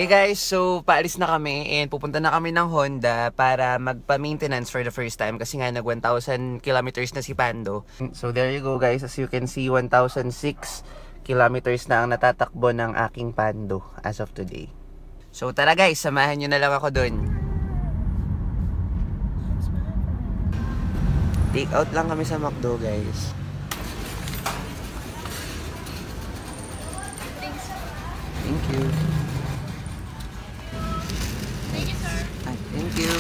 Hey guys, so paalis na kami and pupunta na kami ng Honda para magpa-maintenance for the first time kasi nga nag 1,000 kilometers na si Pando. So there you go guys, as you can see 1,006 kilometers na ang natatakbo ng aking Pando as of today. So tara guys, samahan nyo na lang ako dun. Take out lang kami sa McDo guys. Thank you. Thank you.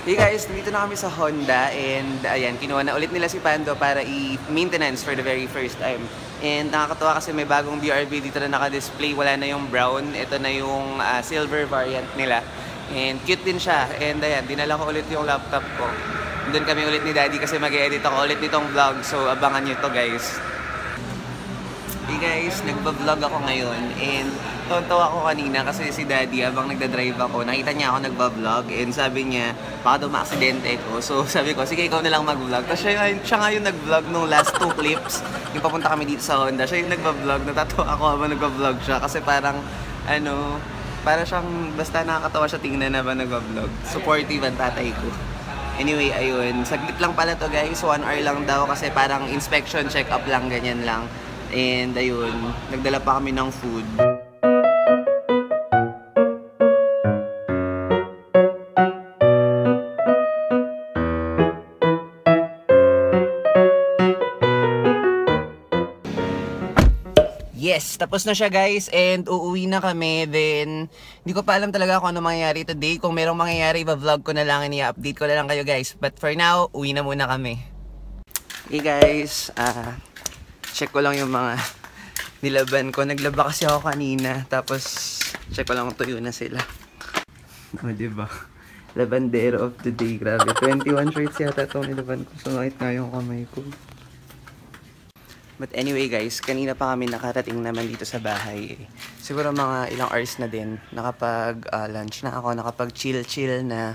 Hey guys, dito na kami sa Honda and ayan, kinuha na ulit nila si Pando para i-maintenance for the very first time. And nakakatuwa kasi may bagong BRB dito na naka-display, wala na yung brown, ito na yung silver variant nila. And cute din siya. And ayan, dinala ko ulit yung laptop ko. Doon kami ulit ni Daddy kasi mag-edit ako ulit nitong vlog. So abangan nyo to guys. Hey guys, nagba-vlog ako ngayon. And tonto ako kanina kasi si Daddy habang nagda-drive ako, nakita niya ako nagba-vlog. And sabi niya, baka daw ma-aksidente ko. So sabi ko, sige ikaw na lang mag-vlog. Tapos siya nga yung nag-vlog nung last 2 clips. Yung papunta kami dito sa Honda. Siya yung nagba-vlog. Natatawa ako habang nagba-vlog siya. Kasi parang, para siyang, basta nakakatawa siya tingnan na ba nag-vlog. Supportive ang tatay ko. Anyway, ayun. Saglit lang pala to guys. 1 hour lang daw kasi parang inspection, check-up lang, ganyan lang. And ayun, nagdala pa kami ng food. Yes, tapos na siya guys and uuwi na kami. Then, hindi ko pa alam talaga kung ano mangyayari today. Kung merong mangyayari, i-vlog ko na lang and i-update ko na lang kayo guys. But for now, uwi na muna kami. Hey guys, check ko lang yung mga nilaban ko. Naglaba kasi ako kanina. Tapos, check ko lang kung tuyo na sila. O, diba? Labandero of the day. Grabe. 21 shirts yata itong nilaban ko. Sumakit nga yung kamay ko. But anyway guys, kanina pa kami nakarating naman dito sa bahay. Siguro mga ilang hours na din. Nakapag-lunch na ako, nakapag-chill na.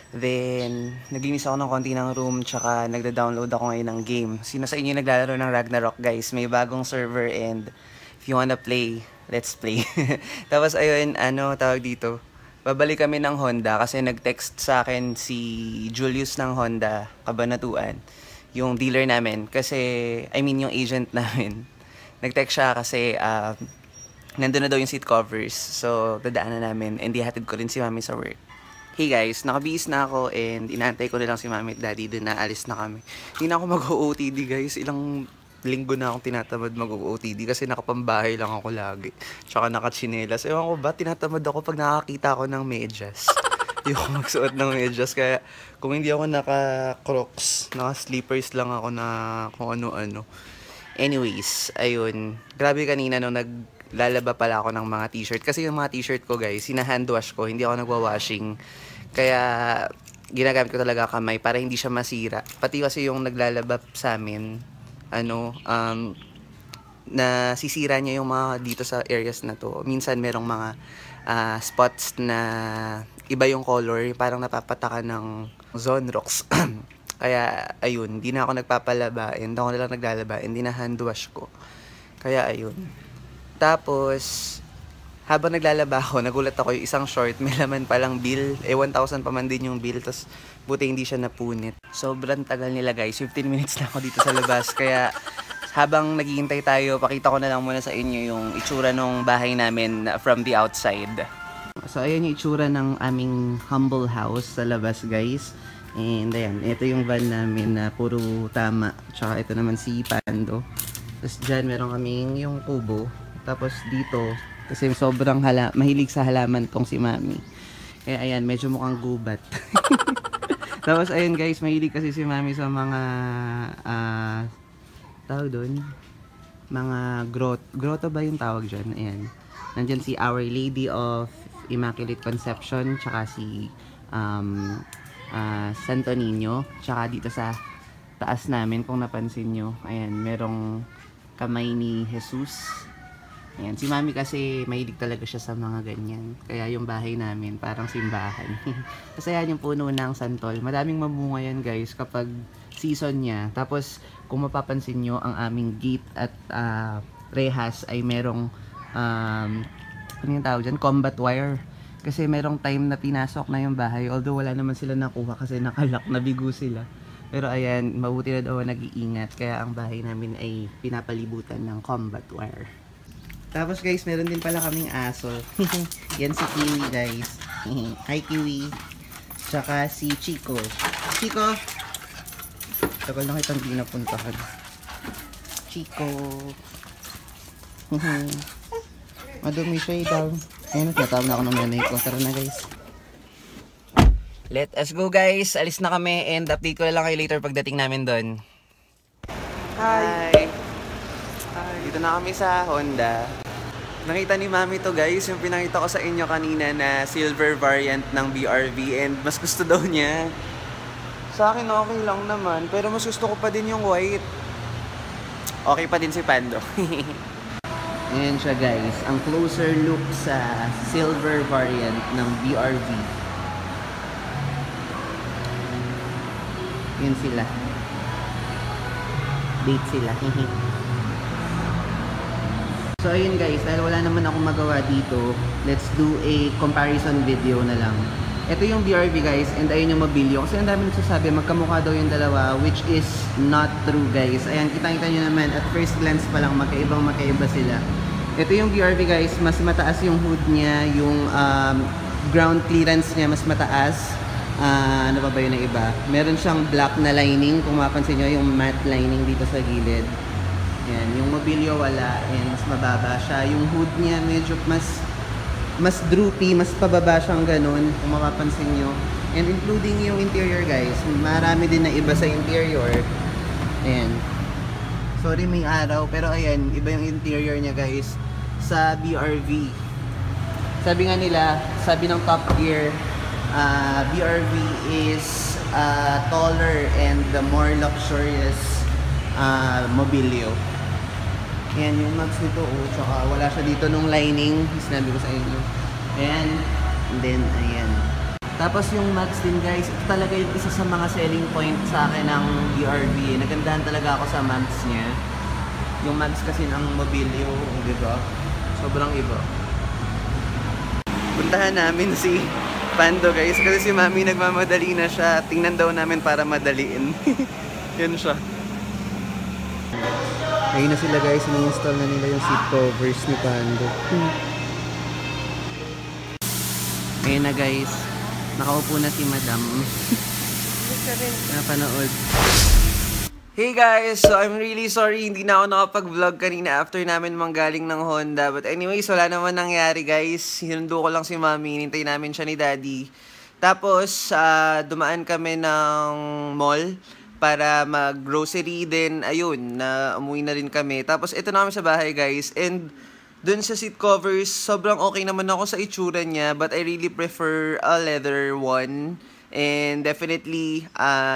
Then, naglinis ako ng konti ng room, tsaka nagda-download ako ngayon ng game. Sino sa inyo naglalaro ng Ragnarok guys? May bagong server and if you wanna play, let's play. Tapos ayun, tawag dito? Babalik kami ng Honda kasi nag-text sa akin si Julius ng Honda, Kabanatuan. Yung dealer namin kasi, yung agent namin. Nag-text siya kasi nandun na daw yung seat covers. So, dadaanan namin and ihatid ko rin si Mami sa work. Hey guys, nakabihis na ako and inaantay ko na lang si Mami at Daddy doon na alis na kami. Hindi na ako mag-OOTD guys. Ilang linggo na akong tinatamad mag-OOTD kasi nakapambahay lang ako lagi. Tsaka nakachinelas. Ewan ko ba, tinatamad ako pag nakakita ako ng medyas. Yung magsuot ng medyas. Kaya kung hindi ako naka-crocs, naka-slippers lang ako na kung ano-ano. Anyways, ayun. Grabe kanina nung naglalaba pala ako ng mga t-shirt. Kasi yung mga t-shirt ko guys, sina-hand wash ko. Hindi ako nagwa-washing. Kaya ginagamit ko talaga kamay para hindi siya masira. Pati kasi yung naglalaba sa amin, nasisira niya yung mga dito sa areas na to. Minsan merong mga spots na iba yung color, parang napapataka ng Zonrox. Kaya ayun, hindi na ako nagpapalaba and ako na lang naglalaba and hindi na hand wash ko. Kaya ayun. Tapos habang naglalaba ako, nagulat ako yung isang short, may laman palang bill. 1,000 pa man din yung bill, tapos buti hindi siya napunit. Sobrang tagal nila guys, 15 minutes na ako dito sa labas. Kaya habang naghihintay tayo, pakita ko na lang muna sa inyo yung itsura ng bahay namin from the outside. So ayan yung itsura ng aming humble house sa labas guys. And ayan, ito yung van namin na puro tama. Tsaka ito naman si Pando. Tapos dyan meron kaming yung kubo. Tapos dito, kasi sobrang mahilig sa halaman tong si Mami. Kaya ayan, medyo mukhang gubat. Tapos ayun guys, mahilig kasi si Mami sa mga tawag doon, mga grotto ba yung tawag dyan? Ayan. Nandyan si Our Lady of Immaculate Conception, tsaka si Santo Niño, tsaka dito sa taas namin kung napansin nyo, ayan, merong kamay ni Jesus. Ayan, si Mami kasi mahilig talaga siya sa mga ganyan. Kaya yung bahay namin parang simbahan. Kasi yan yung puno ng santol. Madaming mamunga yan guys kapag season niya. Tapos kung mapapansin nyo, ang aming gate at rehas ay merong ano yung tawag dyan? Combat wire. Kasi merong time na pinasok na yung bahay. Although wala naman sila nakuha kasi nakalock, nabigo sila. Pero ayan, mabuti na daw nag-iingat. Kaya ang bahay namin ay pinapalibutan ng combat wire. Tapos guys, meron din pala kaming aso. Yan si Kiwi guys. Hi Kiwi. Tsaka si Chico. Chico! Tagal na kitang di napuntahan. Chico. Madumi siya down. Ayun, natawag na ako ng nanay ko. Tara na guys. Let us go guys. Alis na kami and update ko na lang kayo later pagdating namin doon. Hi! Hi! Dito na kami sa Honda. Nakita ni Mami to guys, yung pinakita ko sa inyo kanina na silver variant ng BRV and mas gusto daw niya. Sa akin okay lang naman, pero mas gusto ko pa din yung white. Okay pa din si Pando. Ayan siya guys, ang closer look sa silver variant ng BRV. Yan sila. Date sila. So ayun guys, dahil wala naman akong magawa dito, let's do a comparison video na lang. Ito yung BRV guys, and ayun yung Mobilio. Kasi ang dami nagsasabi, magkamukha daw yung dalawa, which is not true guys. Ayan, kita-kita nyo naman, at first glance pa lang, magkaiba sila. Ito yung BRV guys, mas mataas yung hood niya, yung ground clearance niya mas mataas. Ano pa ba yun na iba? Meron siyang black na lining, kung mapansin nyo, yung matte lining dito sa gilid. Yan, yung Mobilio wala, and mas mababa siya. Yung hood niya medyo mas droopy, mas pababa siyang ganun, kung mapapansin nyo. And including yung interior guys, marami din na iba sa interior. Ayan. Sorry may araw, pero ayan, iba yung interior niya guys sa BRV. Sabi nga nila, sabi ng Top Gear, BRV is taller and the more luxurious Mobilio. Ayan yung mags nito, oh, tsaka wala siya dito nung lining, sinabi ko sa inyo. Ayan, and then ayan. Tapos yung mags din guys, ito talaga yung isa sa mga selling point sa akin ng BRV. Nagandahan talaga ako sa mags niya. Yung mags kasi ng Mobilio, diba? Sobrang iba. Puntahan namin si Pando guys, kasi si Mami nagmamadali na siya. Tingnan daw namin para madaliin. Yan siya. Ayun na sila guys, in-install na nila yung seat covers ni Pando. Ayun na guys, nakaupo na si Madam. Napanood. Hey guys, so I'm really sorry hindi na ako nakapag-vlog kanina after namin manggaling ng Honda. But anyways, wala naman nangyari guys. Hinundo ko lang si Mami, hinintay namin siya ni Daddy. Tapos, dumaan kami ng mall para mag-grocery din. Ayun, umuwi na rin kami. Tapos, ito na kami sa bahay guys. And dun sa seat covers, sobrang okay naman ako sa itsura niya. But I really prefer a leather one. And definitely,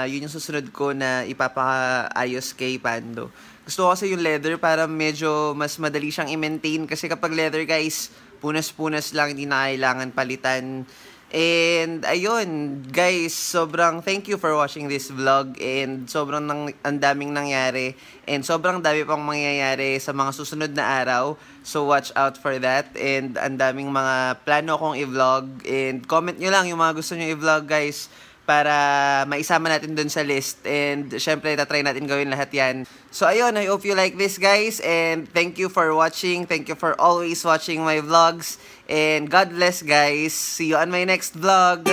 yun yung susunod ko na ipapakaayos kay Pando. Gusto ko kasi yung leather para medyo mas madali siyang i-maintain. Kasi kapag leather guys, punas-punas lang, hindi na kailangan palitan. And ayun, guys, sobrang thank you for watching this vlog. And sobrang ang daming nangyari. And sobrang dami pang mangyayari sa mga susunod na araw. So watch out for that. And ang daming mga plano kong i-vlog. And comment nyo lang yung mga gusto nyo i-vlog guys, para maisama natin dun sa list. And syempre, tatry natin gawin lahat yan. So ayun, I hope you like this guys. And thank you for watching. Thank you for always watching my vlogs. And God bless guys. See you on my next vlog.